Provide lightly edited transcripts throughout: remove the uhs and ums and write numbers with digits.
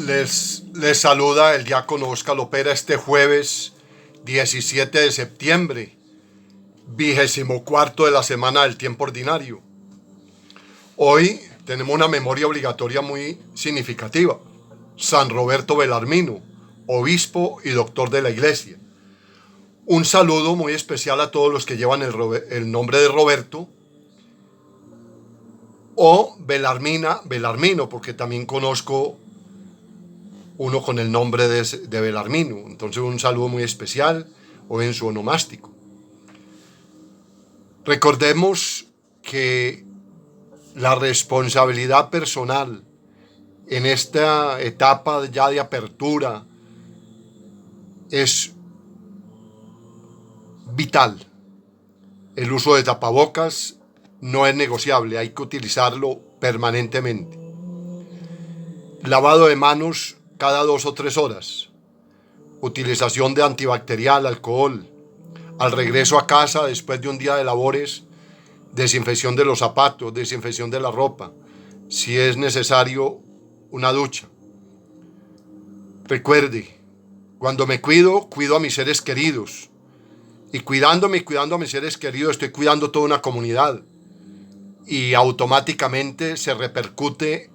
Les saluda el diácono Óscar Lopera este jueves 17 de septiembre, 24º de la semana del tiempo ordinario. Hoy tenemos una memoria obligatoria muy significativa. San Roberto Belarmino, obispo y doctor de la Iglesia. Un saludo muy especial a todos los que llevan el nombre de Roberto o Belarmino, porque también conozco uno con el nombre de Belarmino. Entonces un saludo muy especial o en su onomástico. Recordemos que la responsabilidad personal en esta etapa ya de apertura es vital. El uso de tapabocas no es negociable, hay que utilizarlo permanentemente. Lavado de manos cada 2 o 3 horas. Utilización de antibacterial, alcohol. Al regreso a casa después de un día de labores, desinfección de los zapatos, desinfección de la ropa. Si es necesario, una ducha. Recuerde, cuando me cuido a mis seres queridos. Y cuidándome y cuidando a mis seres queridos, estoy cuidando toda una comunidad. Y automáticamente se repercute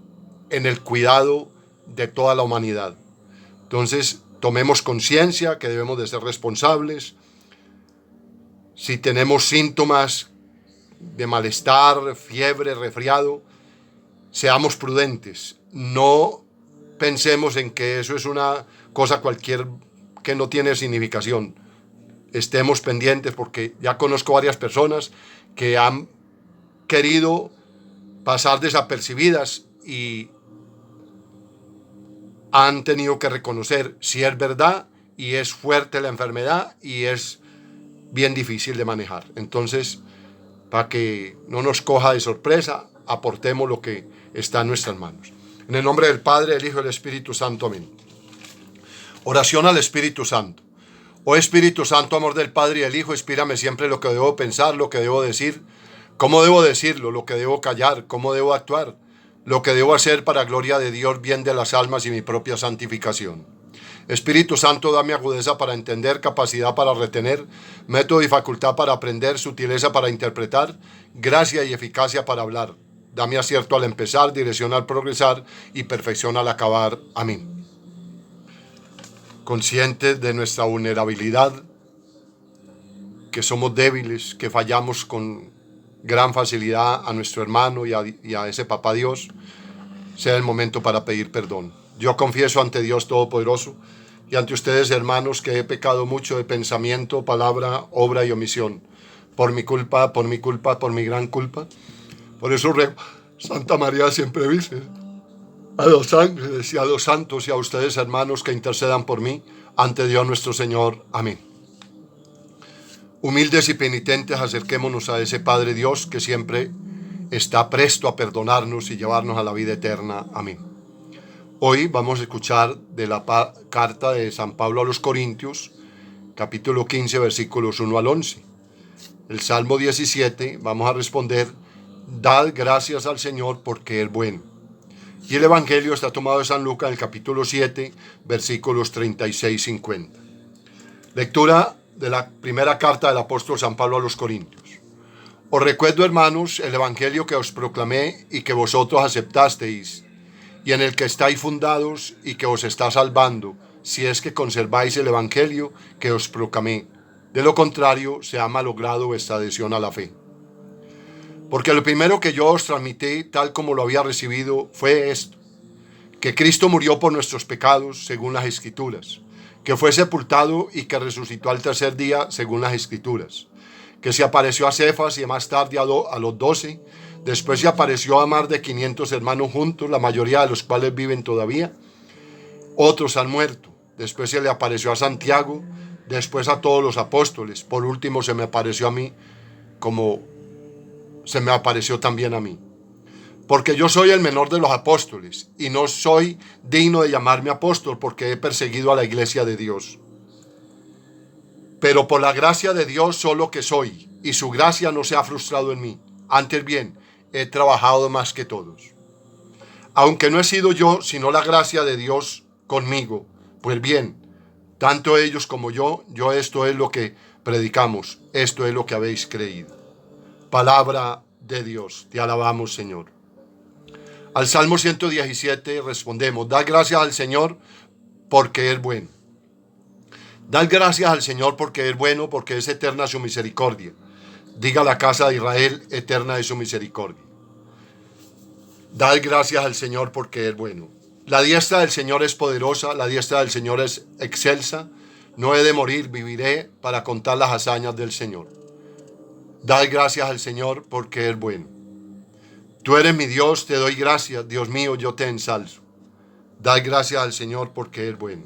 en el cuidado de toda la humanidad. Entonces, tomemos conciencia que debemos de ser responsables. Si tenemos síntomas de malestar, fiebre, resfriado, seamos prudentes. No pensemos en que eso es una cosa cualquier que no tiene significación. Estemos pendientes porque ya conozco varias personas que han querido pasar desapercibidas y han tenido que reconocer si es verdad y es fuerte la enfermedad y es bien difícil de manejar. Entonces, para que no nos coja de sorpresa, aportemos lo que está en nuestras manos. En el nombre del Padre, del Hijo y del Espíritu Santo. Amén. Oración al Espíritu Santo. Oh Espíritu Santo, amor del Padre y del Hijo, inspírame siempre lo que debo pensar, lo que debo decir, cómo debo decirlo, lo que debo callar, cómo debo actuar, lo que debo hacer para gloria de Dios, bien de las almas y mi propia santificación. Espíritu Santo, dame agudeza para entender, capacidad para retener, método y facultad para aprender, sutileza para interpretar, gracia y eficacia para hablar. Dame acierto al empezar, dirección al progresar y perfección al acabar. Amén. Conscientes de nuestra vulnerabilidad, que somos débiles, que fallamos con gran facilidad a nuestro hermano y a ese papá Dios, sea el momento para pedir perdón. Yo confieso ante Dios Todopoderoso y ante ustedes, hermanos, que he pecado mucho de pensamiento, palabra, obra y omisión. Por mi culpa, por mi gran culpa. Por eso ruego, Santa María siempre Virgen, a los ángeles y a los santos y a ustedes, hermanos, que intercedan por mí ante Dios nuestro Señor. Amén. Humildes y penitentes, acerquémonos a ese Padre Dios que siempre está presto a perdonarnos y llevarnos a la vida eterna. Amén. Hoy vamos a escuchar de la carta de San Pablo a los Corintios, capítulo 15, versículos 1 al 11. El Salmo 17, vamos a responder, dad gracias al Señor porque es bueno. Y el Evangelio está tomado de San Lucas, en el capítulo 7, versículos 36-50. Lectura de la primera carta del apóstol San Pablo a los Corintios. Os recuerdo, hermanos, el Evangelio que os proclamé y que vosotros aceptasteis, y en el que estáis fundados y que os está salvando, si es que conserváis el Evangelio que os proclamé. De lo contrario, se ha malogrado vuestra adhesión a la fe. Porque lo primero que yo os transmití, tal como lo había recibido, fue esto: que Cristo murió por nuestros pecados, según las Escrituras, que fue sepultado y que resucitó al tercer día, según las Escrituras, que se apareció a Cefas y más tarde a los 12, después se apareció a más de 500 hermanos juntos, la mayoría de los cuales viven todavía, otros han muerto, después se le apareció a Santiago, después a todos los apóstoles, por último se me apareció a mí, como se me apareció también a mí. Porque yo soy el menor de los apóstoles y no soy digno de llamarme apóstol porque he perseguido a la iglesia de Dios. Pero por la gracia de Dios solo que soy, y su gracia no se ha frustrado en mí. Antes bien, he trabajado más que todos. Aunque no he sido yo, sino la gracia de Dios conmigo. Pues bien, tanto ellos como yo esto es lo que predicamos, esto es lo que habéis creído. Palabra de Dios, te alabamos, Señor. Al Salmo 117 respondemos: dad gracias al Señor porque es bueno. Dad gracias al Señor porque es bueno, porque es eterna su misericordia. Diga la casa de Israel, eterna es su misericordia. Dad gracias al Señor porque es bueno. La diestra del Señor es poderosa, la diestra del Señor es excelsa. No he de morir, viviré para contar las hazañas del Señor. Dad gracias al Señor porque es bueno. Tú eres mi Dios, te doy gracias, Dios mío, yo te ensalzo. Dad gracias al Señor porque es bueno.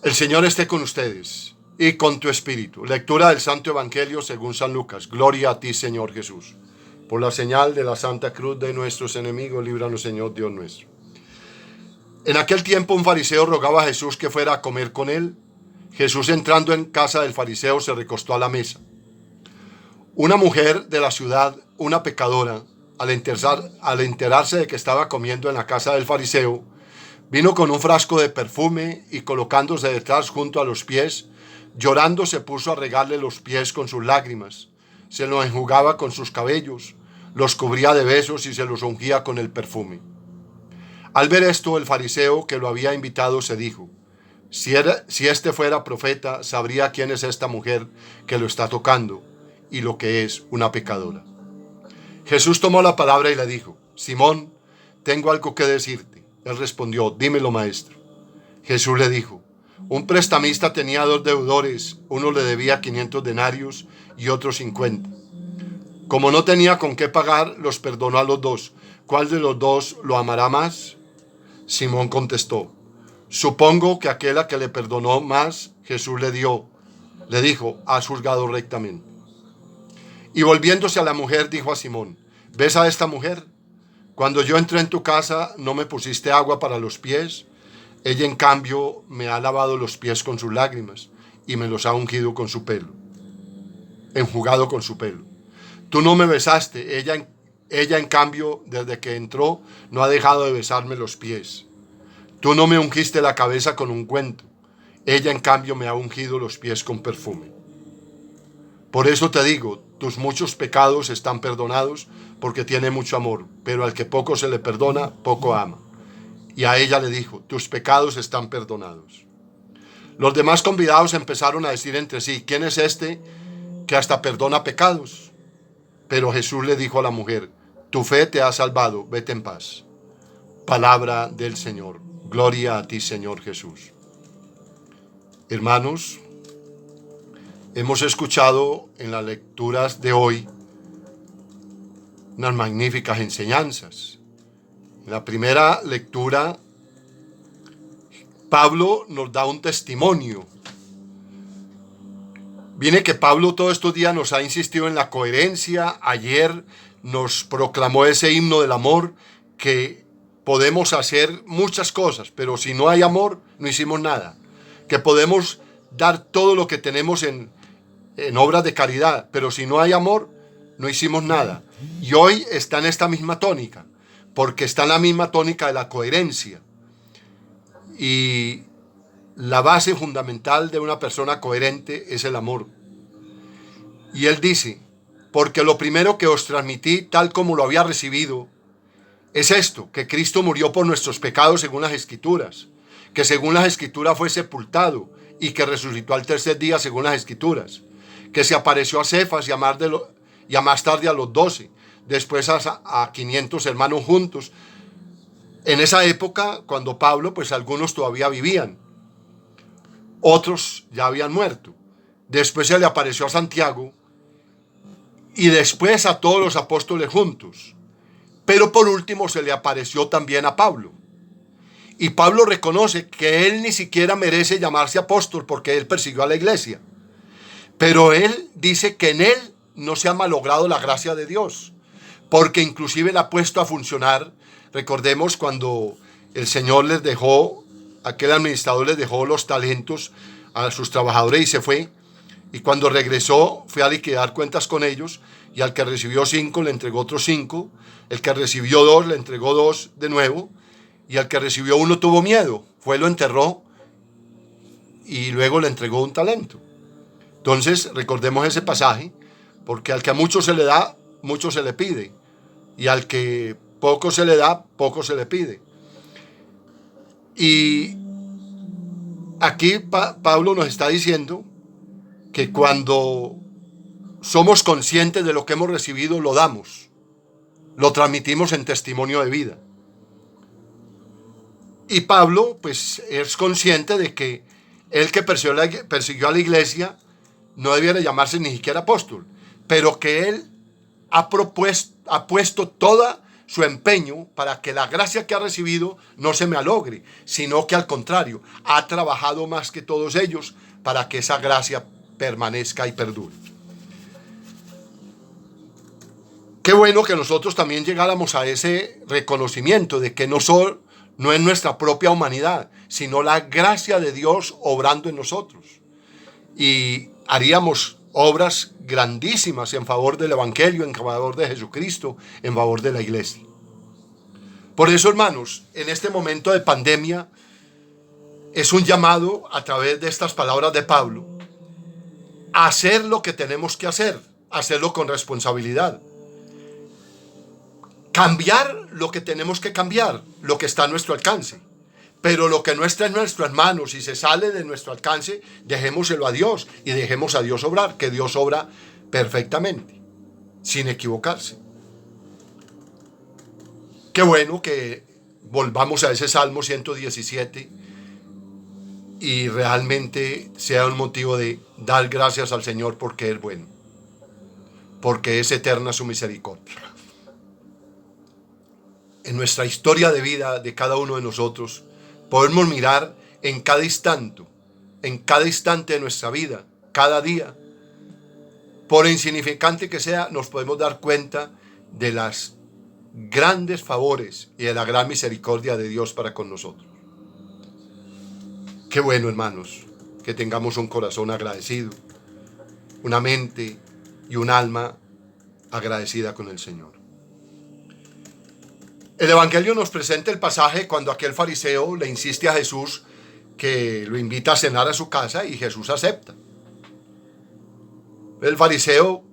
El Señor esté con ustedes y con tu espíritu. Lectura del Santo Evangelio según San Lucas. Gloria a ti, Señor Jesús. Por la señal de la Santa Cruz de nuestros enemigos, líbranos, Señor Dios nuestro. En aquel tiempo un fariseo rogaba a Jesús que fuera a comer con él. Jesús, entrando en casa del fariseo, se recostó a la mesa. Una mujer de la ciudad, una pecadora, al enterarse de que estaba comiendo en la casa del fariseo, vino con un frasco de perfume y, colocándose detrás junto a los pies, llorando se puso a regarle los pies con sus lágrimas. Se los enjugaba con sus cabellos, los cubría de besos y se los ungía con el perfume. Al ver esto, el fariseo que lo había invitado se dijo: si este fuera profeta, sabría quién es esta mujer que lo está tocando y lo que es una pecadora. Jesús tomó la palabra y le dijo: Simón, tengo algo que decirte. Él respondió: dímelo, maestro. Jesús le dijo: un prestamista tenía 2 deudores, uno le debía 500 denarios y otro 50. Como no tenía con qué pagar, los perdonó a los 2. ¿Cuál de los 2 lo amará más? Simón contestó: supongo que aquel a que le perdonó más. Jesús le dijo: has juzgado rectamente. Y volviéndose a la mujer, dijo a Simón: ¿ves a esta mujer? Cuando yo entré en tu casa, no me pusiste agua para los pies. Ella, en cambio, me ha lavado los pies con sus lágrimas y me los ha ungido con su pelo, enjugado con su pelo. Tú no me besaste. Ella, en cambio, desde que entró, no ha dejado de besarme los pies. Tú no me ungiste la cabeza con ungüento. Ella, en cambio, me ha ungido los pies con perfume. Por eso te digo, tus muchos pecados están perdonados, porque tiene mucho amor, pero al que poco se le perdona, poco ama. Y a ella le dijo: tus pecados están perdonados. Los demás convidados empezaron a decir entre sí: ¿quién es este que hasta perdona pecados? Pero Jesús le dijo a la mujer: tu fe te ha salvado, vete en paz. Palabra del Señor. Gloria a ti, Señor Jesús. Hermanos, hemos escuchado en las lecturas de hoy unas magníficas enseñanzas. En la primera lectura, Pablo nos da un testimonio. Viene que Pablo todos estos días nos ha insistido en la coherencia. Ayer nos proclamó ese himno del amor, que podemos hacer muchas cosas, pero si no hay amor, no hicimos nada. Que podemos dar todo lo que tenemos en obras de caridad, pero si no hay amor, no hicimos nada. Y hoy está en esta misma tónica, porque está en la misma tónica de la coherencia. Y la base fundamental de una persona coherente es el amor. Y él dice: porque lo primero que os transmití, tal como lo había recibido, es esto, que Cristo murió por nuestros pecados según las Escrituras, que según las Escrituras fue sepultado y que resucitó al tercer día según las Escrituras, que se apareció a Cefas y a más tarde a los 12, después a 500 hermanos juntos. En esa época, cuando Pablo, pues algunos todavía vivían, otros ya habían muerto. Después se le apareció a Santiago y después a todos los apóstoles juntos. Pero por último se le apareció también a Pablo. Y Pablo reconoce que él ni siquiera merece llamarse apóstol porque él persiguió a la iglesia. Pero él dice que en él no se ha malogrado la gracia de Dios, porque inclusive la ha puesto a funcionar. Recordemos cuando el Señor les dejó, aquel administrador les dejó los talentos a sus trabajadores y se fue. Y cuando regresó fue a liquidar cuentas con ellos, y al que recibió 5 le entregó otros 5, el que recibió 2 le entregó 2 de nuevo, y al que recibió uno tuvo miedo, fue, lo enterró y luego le entregó un talento. Entonces recordemos ese pasaje, porque al que a mucho se le da, mucho se le pide, y al que poco se le da, poco se le pide. Y aquí Pablo nos está diciendo que cuando somos conscientes de lo que hemos recibido, lo damos, lo transmitimos en testimonio de vida. Y Pablo pues es consciente de que el que persiguió a la iglesia no debiera llamarse ni siquiera apóstol, pero que él ha puesto toda su empeño para que la gracia que ha recibido no se me malogre, sino que al contrario, ha trabajado más que todos ellos para que esa gracia permanezca y perdure. Qué bueno que nosotros también llegáramos a ese reconocimiento de que no es nuestra propia humanidad, sino la gracia de Dios obrando en nosotros. Y haríamos obras grandísimas en favor del Evangelio, en favor de Jesucristo, en favor de la iglesia. Por eso, hermanos, en este momento de pandemia, es un llamado a través de estas palabras de Pablo a hacer lo que tenemos que hacer, hacerlo con responsabilidad. Cambiar lo que tenemos que cambiar, lo que está a nuestro alcance. Pero lo que no está en nuestras manos y se sale de nuestro alcance, dejémoselo a Dios y dejemos a Dios obrar, que Dios obra perfectamente, sin equivocarse. Qué bueno que volvamos a ese Salmo 117 y realmente sea un motivo de dar gracias al Señor porque es bueno, porque es eterna su misericordia. En nuestra historia de vida de cada uno de nosotros, podemos mirar en cada instante de nuestra vida, cada día, por insignificante que sea, nos podemos dar cuenta de las grandes favores y de la gran misericordia de Dios para con nosotros. Qué bueno, hermanos, que tengamos un corazón agradecido, una mente y un alma agradecida con el Señor. El Evangelio nos presenta el pasaje cuando aquel fariseo le insiste a Jesús que lo invita a cenar a su casa y Jesús acepta. El fariseo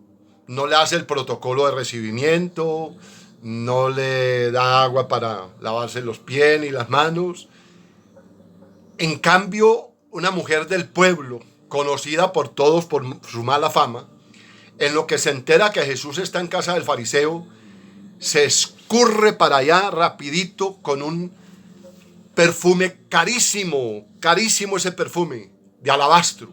no le hace el protocolo de recibimiento, no le da agua para lavarse los pies ni las manos. En cambio, una mujer del pueblo, conocida por todos por su mala fama, en lo que se entera que Jesús está en casa del fariseo, se escurre para allá rapidito con un perfume carísimo, carísimo ese perfume de alabastro.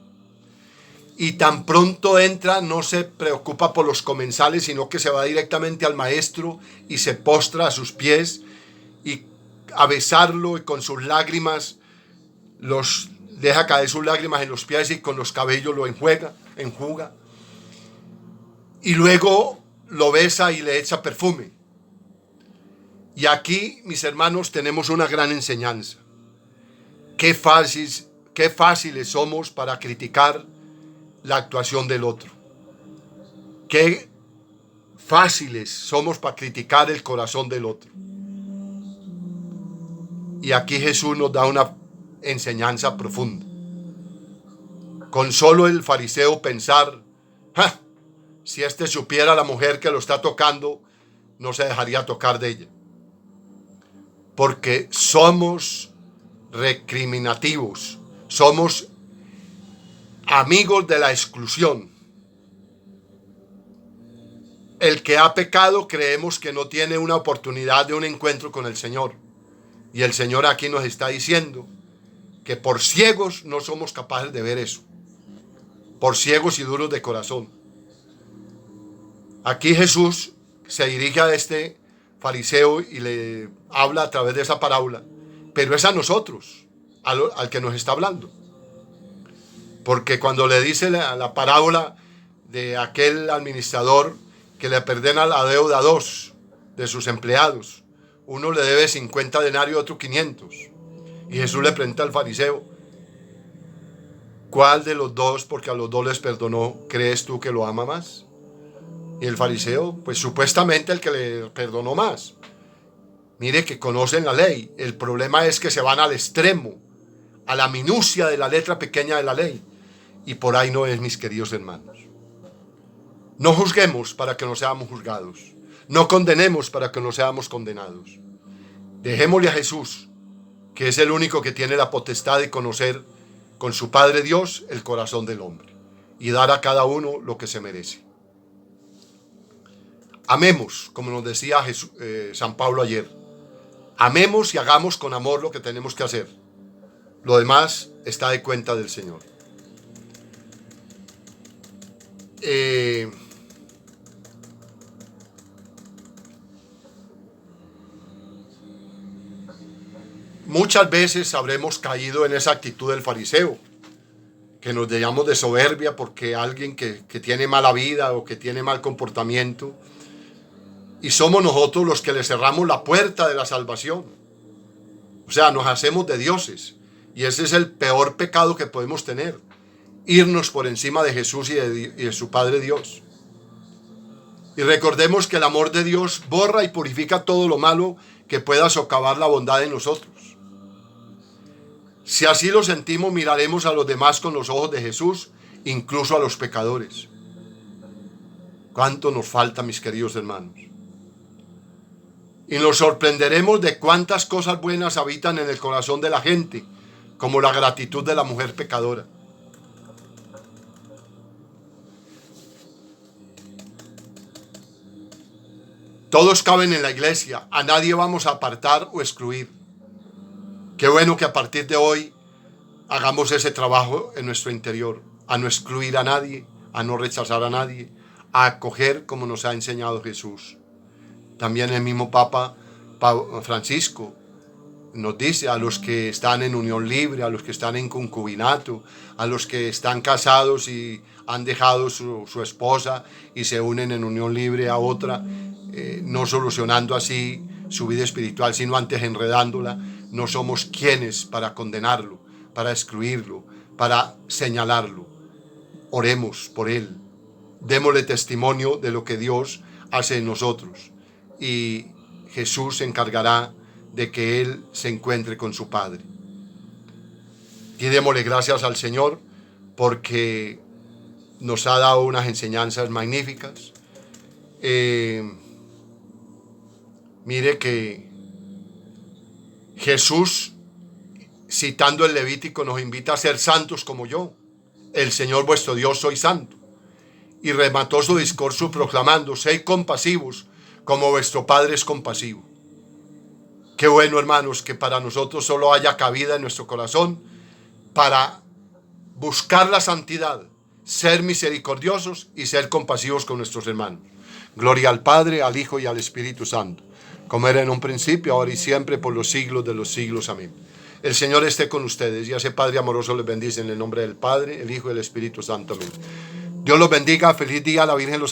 Y tan pronto entra, no se preocupa por los comensales, sino que se va directamente al maestro y se postra a sus pies y a besarlo, y con sus lágrimas deja caer sus lágrimas en los pies y con los cabellos lo enjuga. Y luego lo besa y le echa perfume. Y aquí, mis hermanos, tenemos una gran enseñanza. Qué fáciles somos para criticar la actuación del otro. Qué fáciles somos para criticar el corazón del otro. Y aquí Jesús nos da una enseñanza profunda. Con solo el fariseo pensar, si este supiera la mujer que lo está tocando, no se dejaría tocar de ella. Porque somos recriminativos, somos amigos de la exclusión. El que ha pecado creemos que no tiene una oportunidad de un encuentro con el Señor. Y el Señor aquí nos está diciendo que por ciegos no somos capaces de ver eso. Por ciegos y duros de corazón. Aquí Jesús se dirige a este fariseo y le habla a través de esa parábola, pero es a nosotros, al que nos está hablando. Porque cuando le dice la parábola de aquel administrador que le perdona la deuda a dos de sus empleados, uno le debe 50 denarios, otro 500. Y Jesús le pregunta al fariseo, ¿cuál de los dos, porque a los dos les perdonó, crees tú que lo ama más? Y el fariseo, pues supuestamente el que le perdonó más. Mire que conocen la ley. El problema es que se van al extremo, a la minucia de la letra pequeña de la ley. Y por ahí no es, mis queridos hermanos. No juzguemos para que no seamos juzgados. No condenemos para que no seamos condenados. Dejémosle a Jesús, que es el único que tiene la potestad de conocer con su Padre Dios el corazón del hombre y dar a cada uno lo que se merece. Amemos, como nos decía San Pablo ayer. Amemos y hagamos con amor lo que tenemos que hacer. Lo demás está de cuenta del Señor. Muchas veces habremos caído en esa actitud del fariseo, que nos llenamos de soberbia porque alguien que tiene mala vida o que tiene mal comportamiento, y somos nosotros los que le cerramos la puerta de la salvación. O sea, nos hacemos de dioses, y ese es el peor pecado que podemos tener, irnos por encima de Jesús y de su Padre Dios. Y recordemos que el amor de Dios borra y purifica todo lo malo que pueda socavar la bondad en nosotros. Si así lo sentimos, miraremos a los demás con los ojos de Jesús, incluso a los pecadores. ¿Cuánto nos falta, mis queridos hermanos? Y nos sorprenderemos de cuántas cosas buenas habitan en el corazón de la gente, como la gratitud de la mujer pecadora. Todos caben en la iglesia, a nadie vamos a apartar o excluir. Qué bueno que a partir de hoy hagamos ese trabajo en nuestro interior, a no excluir a nadie, a no rechazar a nadie, a acoger como nos ha enseñado Jesús. También el mismo Papa Francisco nos dice a los que están en unión libre, a los que están en concubinato, a los que están casados y han dejado su esposa y se unen en unión libre a otra, no solucionando así su vida espiritual, sino antes enredándola. No somos quienes para condenarlo, para excluirlo, para señalarlo. Oremos por él, démosle testimonio de lo que Dios hace en nosotros, y Jesús se encargará de que él se encuentre con su Padre. Y démosle gracias al Señor porque nos ha dado unas enseñanzas magníficas. Mire que Jesús, citando el Levítico, nos invita a ser santos como yo. El Señor vuestro Dios soy santo. Y remató su discurso proclamando: sed compasivos como vuestro Padre es compasivo. Qué bueno, hermanos, que para nosotros solo haya cabida en nuestro corazón para buscar la santidad, ser misericordiosos y ser compasivos con nuestros hermanos. Gloria al Padre, al Hijo y al Espíritu Santo, como era en un principio, ahora y siempre, por los siglos de los siglos. Amén. El Señor esté con ustedes y ese Padre amoroso les bendice en el nombre del Padre, el Hijo y el Espíritu Santo. Amén. Dios los bendiga. Feliz día. La Virgen los